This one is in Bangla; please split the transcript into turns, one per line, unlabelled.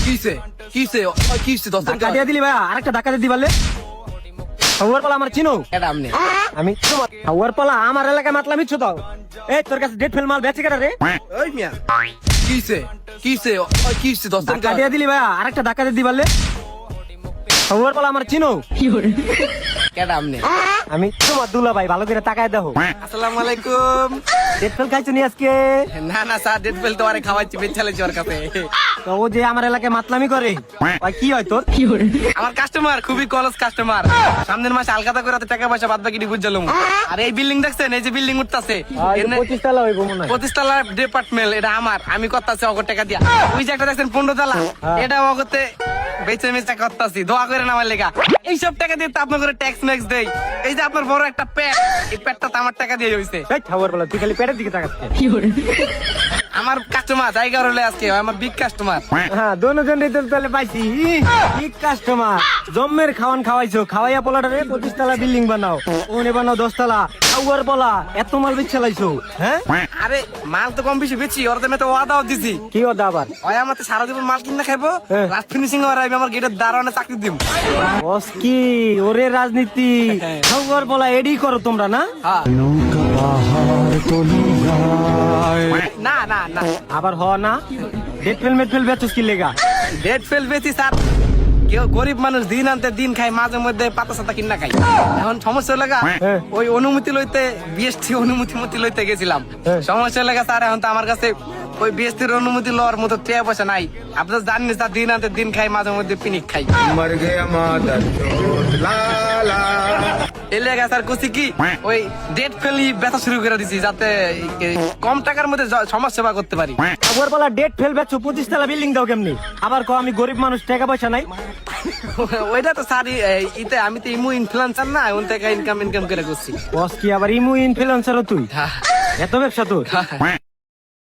কিসে কিসে কিসে 10
ধাক্কা দিয়ে দিলি ভাই, আরেকটা ধাক্কা দিয়ে দিবালে। হাওয়ার পালা আমার চিনো?
এটা আমনে
আমি হাওয়ার পালা আমার এলাকায় মাতলামি ছো দাও। এই তোর কাছে ডেট ফেল মাল বেচে কেডা রে?
ওই মিয়া কিসে কিসে কিসে 10
ধাক্কা দিয়ে দিলি ভাই, আরেকটা ধাক্কা দিয়ে দিবালে। হাওয়ার পালা আমার চিনো?
এটা আমনে
আমি তোমার দুলা ভাই, ভালো করে তাকায় দেখো।
আসসালামু আলাইকুম।
ডেট ফেল খাইছো নি আজকে?
না না স্যার, ডেট ফেল তো আরে খাওয়াচ্ছি বেচালেছি ওর কাছে।
তো ও যে আমার এলাকায় মাতলামি করে, ভাই কি হয় তোর?
আমার কাস্টমার খুবই কলেজ কাস্টমার। সামনের মাসে আলকাতা করে টাকা পয়সা বাদ বাকি বুঝালাম। আর এই বিল্ডিং দেখছেন, এই যে বিল্ডিং উঠতাছে
25 তলা হইব মনে হয়।
25 তলার ডিপার্টমেন্ট, এটা আমার, আমি করতেছি অগর টাকা দিয়া। ওই যে একটা দেখছেন 15 তলা, এটা অগতে বেচে মেচে করতেছি, দোয়া করে আমার লেগা। এইসব টাকা দিয়ে তো আপনার করে ট্যাক্স ম্যাক্স দেই। এই যে আপনার বড় একটা পেট, এই পেটটা তো আমার টাকা দিয়ে হইছে।
এই হাওয়ার পালা তুই খালি পেটের দিকে তাকাচ্ছিস।
আমার কাস্টমার জায়গা হলে আজকে আমার বিগ কাস্টমার।
হ্যাঁ, দুজন তো তাহলে পাইছি। ঠিক কাস্টমার, জম্মের খাওয়ান খাওয়াইছো, খাওয়াইয়া পোলাটারে 25 তলা বিল্ডিং বানাও, ওনে বানাও 10 তলা। হাওয়ার পালা এত মাল বেচে লাইছো, হ্যাঁ?
আরে মাল তো কম বেশি বেচি, ওর তো ওয়াদাও দিছি।
কি ওদা আবার?
ওই আমার তো সারা জীবন মাল কিনা খাইবো,
হ্যাঁ।
লাস্ট ফিনিশিং ওর আইবে আমার গেটের দারোয়ানে চাকরি দিব।
বস কি ওরে রাজনীতি?
হ্যাঁ।
হাওয়ার পালা এডি করো তোমরা না?
হ্যাঁ। না না না,
আবার হ না, ডেট ফেল মেট ফেল বেচছ কি লেগা?
ডেট ফেল বেচি স্যার। কেউ গরিব মানুষ দিন আনতে দিন খায়, মাঝে মধ্যে পাতা সাতা কিনা খাই। এখন সমস্যা লাগা
হ্যাঁ।
ওই অনুমতি লইতে, বিএসটি অনুমতি লইতে গেছিলাম।
হ্যাঁ।
সমস্যা লাগা স্যার, এখন তো আমার কাছে ওই বিএসটির অনুমতি লওয়ার মতো টাকা পয়সা নাই। আপনার জানেন স্যার, দিন আনতে দিন খাই, মাঝে মধ্যে পিনিক খাই।
मर गया मादर चोट लाला
এই লেগা স্যার কুচি কি ওই ডেট ফেলি ব্যথা শুরু করে দিছি, যাতে কম টাকার মধ্যে সমাজ সেবা করতে পারি।
হাওয়ার পালা ডেট ফেল বেচছ 25 তলা বিল্ডিং দাও কেমনি? আবার কো আমি গরিব মানুষ, টাকা পয়সা নাই।
ওইটা তো স্যার ইতে আমি তো ইমু ইনফ্লুয়েন্সার না, ওন থেকে ইনকাম করে করছি।
বস কি আবার ইমু ইনফ্লুয়েন্সারও তুই?
হ্যাঁ।
এত ব্যবসা তোর?
হ্যাঁ।